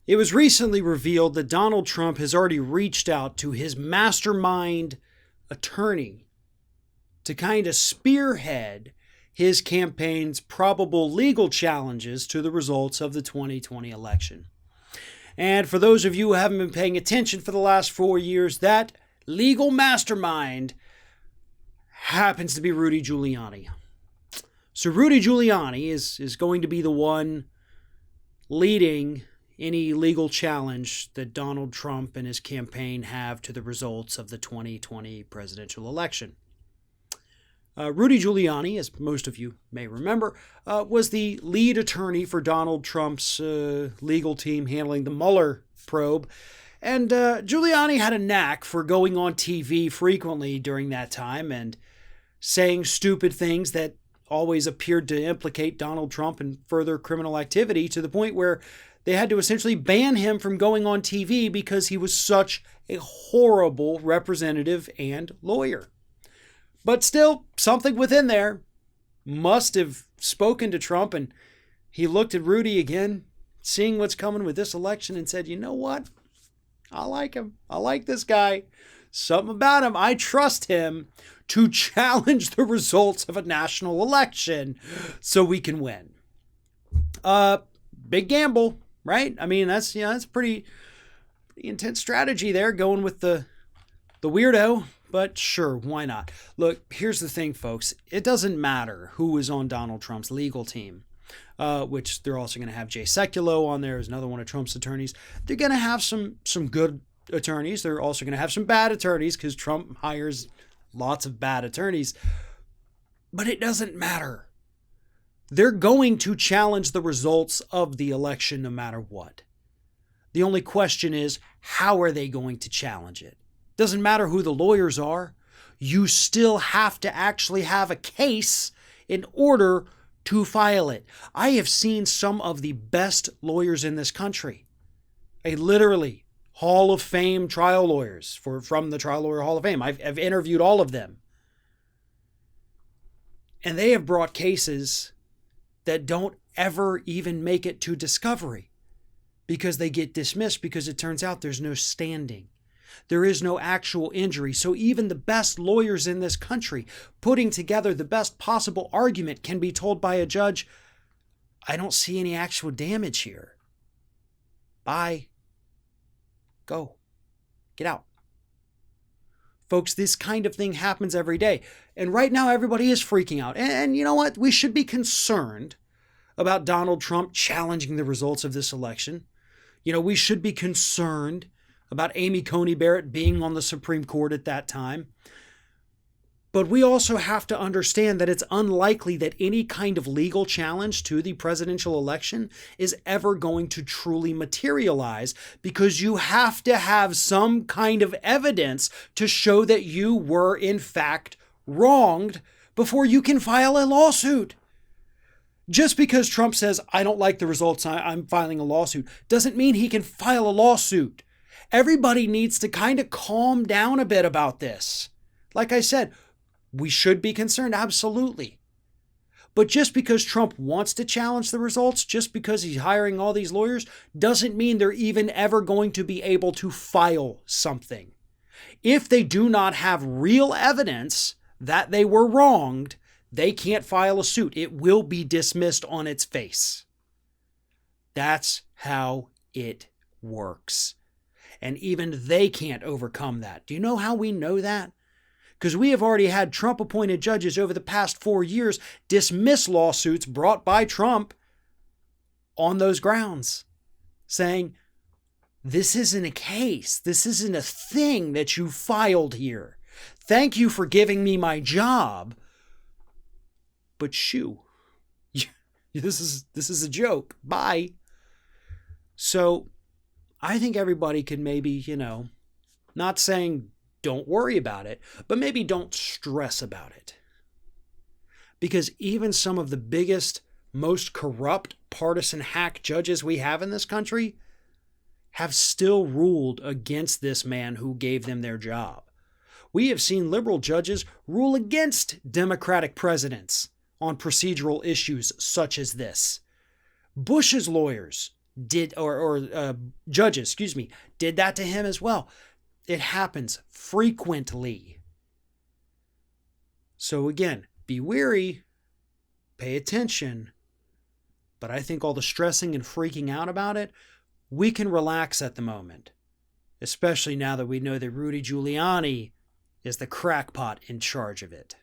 It was recently revealed that Donald Trump has already reached out to his mastermind attorney to kind of spearhead his campaign's probable legal challenges to the results of the 2020 election. And for those of you who haven't been paying attention for the last 4 years, that legal mastermind happens to be Rudy Giuliani. So Rudy Giuliani is going to be the one leading any legal challenge that Donald Trump and his campaign have to the results of the 2020 presidential election. Rudy Giuliani, as most of you may remember, was the lead attorney for Donald Trump's legal team handling the Mueller probe. And Giuliani had a knack for going on TV frequently during that time and saying stupid things that always appeared to implicate Donald Trump in further criminal activity, to the point where they had to essentially ban him from going on TV because he was such a horrible representative and lawyer. But still, something within there must have spoken to Trump, and he looked at Rudy again, seeing what's coming with this election, and said, you know what? I like him. I like this guy. Something about him. I trust him to challenge the results of a national election so we can win. Big gamble, right? I mean, that's pretty intense strategy there, going with the weirdo. But sure, why not? Look, here's the thing, folks. It doesn't matter who is on Donald Trump's legal team, which they're also going to have Jay Sekulow on there as another one of Trump's attorneys. They're going to have some good attorneys. They're also going to have some bad attorneys because Trump hires lots of bad attorneys. But it doesn't matter. They're going to challenge the results of the election no matter what. The only question is, how are they going to challenge it? Doesn't matter who the lawyers are. You still have to actually have a case in order to file it. I have seen some of the best lawyers in this country. Literally Hall of Fame trial lawyers from the Trial Lawyer Hall of Fame. I've interviewed all of them. And they have brought cases that don't ever even make it to discovery because they get dismissed because it turns out there's no standing. There is no actual injury. So even the best lawyers in this country putting together the best possible argument can be told by a judge, I don't see any actual damage here. Bye. Go. Get out. Folks, this kind of thing happens every day. And right now everybody is freaking out. And you know what? We should be concerned about Donald Trump challenging the results of this election. You know, we should be concerned about Amy Coney Barrett being on the Supreme Court at that time. But we also have to understand that it's unlikely that any kind of legal challenge to the presidential election is ever going to truly materialize, because you have to have some kind of evidence to show that you were in fact wronged before you can file a lawsuit. Just because Trump says, I don't like the results, I'm filing a lawsuit, doesn't mean he can file a lawsuit. Everybody needs to kind of calm down a bit about this. Like I said, we should be concerned, absolutely. But just because Trump wants to challenge the results, just because he's hiring all these lawyers, doesn't mean they're even ever going to be able to file something. If they do not have real evidence that they were wronged, they can't file a suit. It will be dismissed on its face. That's how it works. And even they can't overcome that. Do you know how we know that? Because we have already had Trump-appointed judges over the past 4 years dismiss lawsuits brought by Trump on those grounds, saying, this isn't a case. This isn't a thing that you filed here. Thank you for giving me my job. But shoo, this is a joke. Bye. So I think everybody can maybe, not saying don't worry about it, but maybe don't stress about it. Because even some of the biggest, most corrupt, partisan hack judges we have in this country have still ruled against this man who gave them their job. We have seen liberal judges rule against Democratic presidents on procedural issues such as this. Bush's lawyers judges, excuse me, did that to him as well. It happens frequently. So again, be wary, pay attention, but I think all the stressing and freaking out about it, we can relax at the moment, especially now that we know that Rudy Giuliani is the crackpot in charge of it.